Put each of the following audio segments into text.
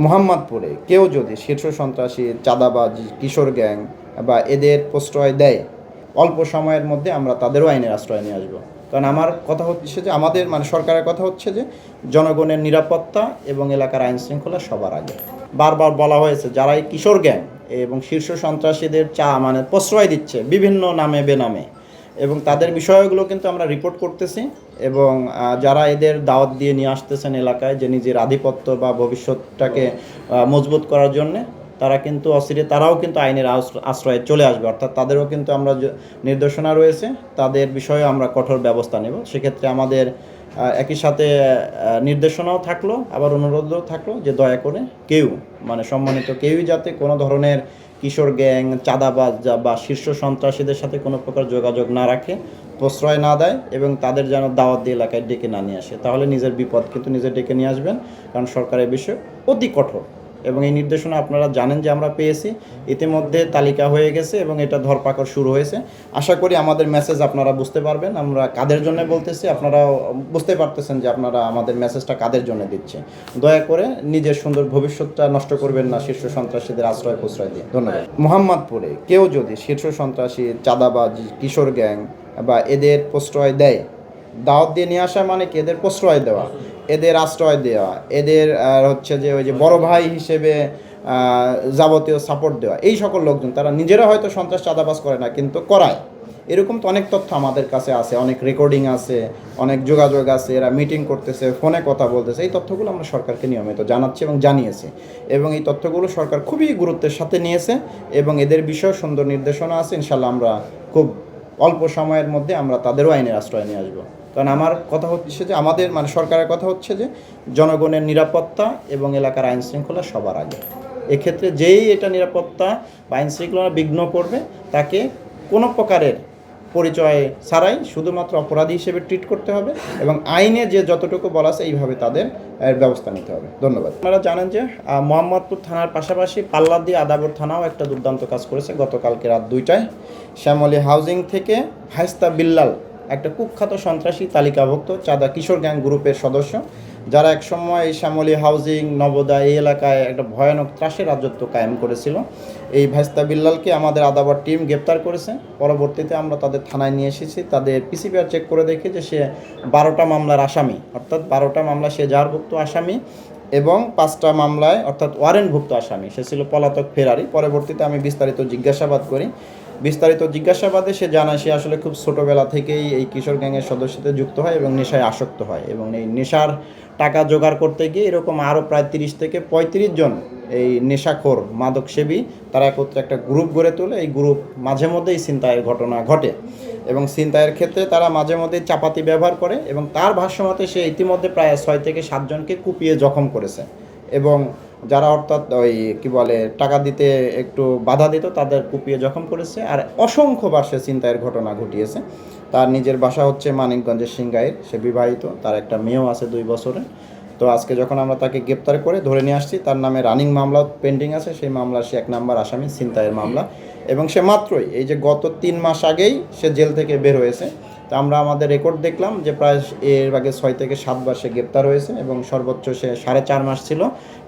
মোহাম্মদপুরে কেউ যদি শীর্ষ সন্ত্রাসী, চাঁদাবাজ, কিশোর গ্যাং বা এদের প্রশ্রয় দেয়, অল্প সময়ের মধ্যে আমরা তাদেরও আইনের আশ্রয় নিয়ে আসবো। কারণ আমার কথা হচ্ছে যে আমাদের সরকারের কথা হচ্ছে যে জনগণের নিরাপত্তা এবং এলাকার আইন শৃঙ্খলা সবার আগে। বারবার বলা হয়েছে যারা এই কিশোর গ্যাং এবং শীর্ষ সন্ত্রাসীদের প্রশ্রয় দিচ্ছে বিভিন্ন নামে বেনামে, এবং তাদের বিষয়গুলো কিন্তু আমরা রিপোর্ট করতেছি, এবং যারা এদের দাওয়াত দিয়ে নিয়ে আসতেছেন এলাকায় যে নিজের আধিপত্য বা ভবিষ্যৎটাকে মজবুত করার জন্যে, তারা কিন্তু তারাও কিন্তু আইনের আশ্রয়ে চলে আসবে। অর্থাৎ তাদেরও কিন্তু আমরা নির্দেশনা রয়েছে, তাদের বিষয়ে আমরা কঠোর ব্যবস্থা নেব। সেক্ষেত্রে আমাদের একই সাথে নির্দেশনাও থাকলো, আবার অনুরোধও থাকলো যে দয়া করে কেউ সম্মানিত কেউই যাতে কোনো ধরনের কিশোর গ্যাং, চাঁদাবাজ বা শীর্ষ সন্ত্রাসীদের সাথে কোনো প্রকার যোগাযোগ না রাখে, প্রশ্রয় না দেয়, এবং তাদের যেন দাওয়াত দিয়ে এলাকায় ডেকে না নিয়ে আসে। তাহলে নিজের বিপদ কিন্তু নিজে ডেকে নিয়ে আসবেন, কারণ সরকারের বিষয় অতি কঠোর। এবং এই নির্দেশনা আপনারা জানেন যে আমরা পেয়েছি, ইতিমধ্যে তালিকা হয়ে গেছে এবং এটা ধরপাকড় শুরু হয়েছে। আশা করি আমাদের মেসেজ আপনারা বুঝতে পারবেন, আমরা কাদের জন্য বলতেছি, আপনারাও বুঝতে পারতেছেন যে আপনারা আমাদের মেসেজটা কাদের জন্য দিচ্ছে। দয়া করে নিজের সুন্দর ভবিষ্যৎটা নষ্ট করবেন না শীর্ষ সন্ত্রাসীদের আশ্রয় প্রশ্রয় দিয়ে। ধন্যবাদ। মোহাম্মদপুরে কেউ যদি শীর্ষ সন্ত্রাসী, চাঁদাবাজ, কিশোর গ্যাং বা এদের প্রশ্রয় দেয়, দাওয়াত দিয়ে নিয়ে আসা মানে কি এদের প্রশ্রয় দেওয়া, এদের আশ্রয় দেওয়া, এদের হচ্ছে যে ওই যে বড় ভাই হিসেবে যাবতীয় সাপোর্ট দেওয়া, এই সকল লোকজন তারা নিজেরা হয়তো সন্ত্রাস চাঁদাবাজ করে না, কিন্তু করায়। এরকম তো অনেক তথ্য আমাদের কাছে আছে, অনেক রেকর্ডিং আছে, অনেক যোগাযোগ আছে, এরা মিটিং করতেছে, ফোনে কথা বলতেছে। এই তথ্যগুলো আমরা সরকারকে নিয়মিত জানাচ্ছি এবং জানিয়েছি, এবং এই তথ্যগুলো সরকার খুবই গুরুত্বের সাথে নিয়েছে, এবং এদের বিষয়ে সুন্দর নির্দেশনা আছে। ইনশাল্লাহ আমরা খুব অল্প সময়ের মধ্যে আমরা তাদেরও আইনের আশ্রয় নিয়ে আসবো। কারণ আমার কথা হচ্ছে যে আমাদের সরকারের কথা হচ্ছে যে জনগণের নিরাপত্তা এবং এলাকার আইন শৃঙ্খলা সবার আগে। এক্ষেত্রে যেই এটা নিরাপত্তা বা আইন শৃঙ্খলা বিঘ্ন করবে, তাকে কোনো প্রকারের পরিচয় ছাড়াই শুধুমাত্র অপরাধী হিসেবে ট্রিট করতে হবে, এবং আইনে যে যতটুকু বলা আছে এইভাবে তাদের ব্যবস্থা নিতে হবে। ধন্যবাদ। আপনারা জানেন যে মোহাম্মদপুর থানার পাশাপাশি পাল্লাদি আদাবর থানাও একটা দুর্দান্ত কাজ করেছে। গতকালকে রাত 2টায় শ্যামলী হাউজিং থেকে ভাইস্তা বিল্লাল, একটা কুখ্যাত সন্ত্রাসী, তালিকাভুক্ত চাঁদা কিশোর গ্যাং গ্রুপের সদস্য, যারা একসময় এই শ্যামলী হাউজিং, নবোদা এই এলাকায় একটা ভয়ানক ত্রাসের রাজত্ব কায়েম করেছিল, এই ভাইস্তা বিল্লালকে আমাদের আদাবর টিম গ্রেপ্তার করেছে। পরবর্তীতে আমরা তাদের থানায় নিয়ে এসেছি, তাদের পিসিপিআর চেক করে দেখি যে সে 12টা মামলার আসামি, অর্থাৎ 12টা মামলা সে জাহারভুক্ত আসামি, এবং 5টা মামলায় অর্থাৎ ওয়ারেন্টভুক্ত আসামি। সে ছিল পলাতক ফেরারি। পরবর্তীতে আমি বিস্তারিত জিজ্ঞাসাবাদ করি। বিস্তারিত জিজ্ঞাসাবাদে সে জানায় সে আসলে খুব ছোটোবেলা থেকেই এই কিশোর গ্যাংয়ের সদস্যতে যুক্ত হয় এবং নেশায় আসক্ত হয়, এবং এই নেশার টাকা জোগাড় করতে গিয়ে এরকম আরও প্রায় 30 থেকে 35 জন এই নেশাখোর মাদকসেবী তারা একত্রে একটা গ্রুপ গড়ে তোলে। এই গ্রুপ মাঝে মধ্যেই ছিনতাইয়ের ঘটনা ঘটে, এবং ছিনতাইয়ের ক্ষেত্রে তারা মাঝে মধ্যেই চাপাতি ব্যবহার করে, এবং তার ভাষ্যমতে সে ইতিমধ্যে প্রায় 6 থেকে 7 জনকে কুপিয়ে জখম করেছে, এবং যারা অর্থাৎ ওই কী বলে টাকা দিতে একটু বাধা দিত তাদের কুপিয়ে জখম করেছে। আর অসংখ্যবার সে ছিনতাইয়ের ঘটনা ঘটিয়েছে। তার নিজের বাসা হচ্ছে মানিকগঞ্জের সিংগাইর, সে বিবাহিত, তার একটা মেয়েও আছে 2 বছরের। তো আজকে যখন আমরা তাকে গ্রেপ্তার করে ধরে নিয়ে আসছি, তার নামে রানিং মামলা পেন্ডিং আছে, সেই মামলার সে 1 নম্বর আসামি, ছিনতাইয়ের মামলা, এবং সে মাত্রই এই যে গত 3 মাস আগেই সে জেল থেকে বের হয়েছে। তো আমরা আমাদের রেকর্ড দেখলাম যে প্রায় এর আগে 6 থেকে 7 বার সে গ্রেপ্তার হয়েছে, এবং সর্বোচ্চ সে 4.5 মাস ছিল,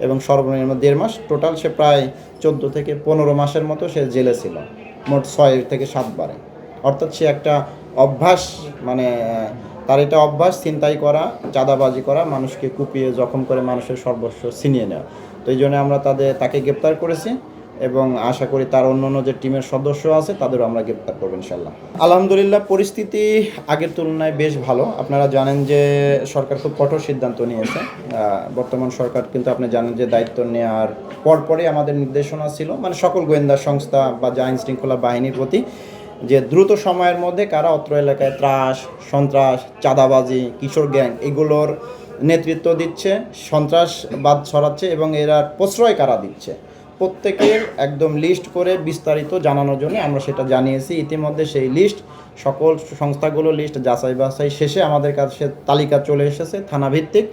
এবং সর্বনিম্ন 1.5 মাস। টোটাল সে প্রায় 14 থেকে 15 মাসের মতো সে জেলে ছিল, মোট 6 থেকে 7 বারে। অর্থাৎ সে একটা অভ্যাস, তার এটা অভ্যাস ছিনতাই করা, চাঁদাবাজি করা, মানুষকে কুপিয়ে জখম করে মানুষের সর্বস্ব ছিনিয়ে নেওয়া। তো এই জন্য আমরা তাকে গ্রেপ্তার করেছি, এবং আশা করি তার অন্যান্য যে টিমের সদস্য আছে তাদেরও আমরা গ্রেপ্তার করবো ইনশাল্লাহ। আলহামদুলিল্লাহ, পরিস্থিতি আগের তুলনায় বেশ ভালো। আপনারা জানেন যে সরকার খুব কঠোর সিদ্ধান্ত নিয়েছে। বর্তমান সরকার কিন্তু আপনি জানেন যে দায়িত্ব নেওয়ার পরপরই আমাদের নির্দেশনা ছিল সকল গোয়েন্দা সংস্থা বা আইন শৃঙ্খলা বাহিনীর প্রতি, যে দ্রুত সময়ের মধ্যে কারা অত্র এলাকায় ত্রাস, সন্ত্রাস, চাঁদাবাজি, কিশোর গ্যাং এগুলোর নেতৃত্ব দিচ্ছে, সন্ত্রাসবাদ ছড়াচ্ছে, এবং এরা প্রশ্রয় কারা দিচ্ছে, প্রত্যেকের একদম লিস্ট করে বিস্তারিত জানানোর জন্য আমরা সেটা জানিয়েছি। ইতিমধ্যে সেই লিস্ট সকল সংস্থাগুলো লিস্ট যাচাই বাছাই শেষে আমাদের কাছে তালিকা চলে এসেছে থানাভিত্তিক।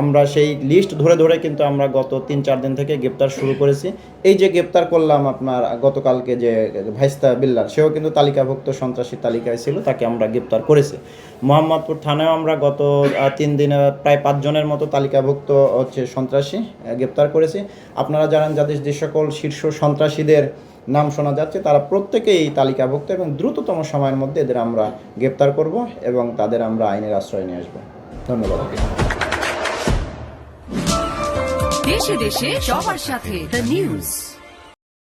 আমরা সেই লিস্ট ধরে ধরে কিন্তু আমরা গত 3-4 দিন থেকে গ্রেপ্তার শুরু করেছি। এই যে গ্রেপ্তার করলাম আপনার গতকালকে যে ভাইস্তা বিল্লাল, সেও কিন্তু তালিকাভুক্ত সন্ত্রাসী তালিকায় ছিল, তাকে আমরা গ্রেপ্তার করেছি। মোহাম্মদপুর থানায়ও আমরা গত 3 দিনে প্রায় 5 জনের মতো তালিকাভুক্ত সন্ত্রাসী গ্রেপ্তার করেছি। আপনারা জানেন যাদের যে সকল শীর্ষ সন্ত্রাসীদের নাম শোনা যাচ্ছে তারা প্রত্যেকেই তালিকাভুক্ত, এবং দ্রুততম সময়ের মধ্যে এদের আমরা গ্রেপ্তার করব এবং তাদের আমরা আইনের আশ্রয় নিয়ে আসবো। ধন্যবাদ। দেশে দেশে সবার সাথে দ্য নিউজ।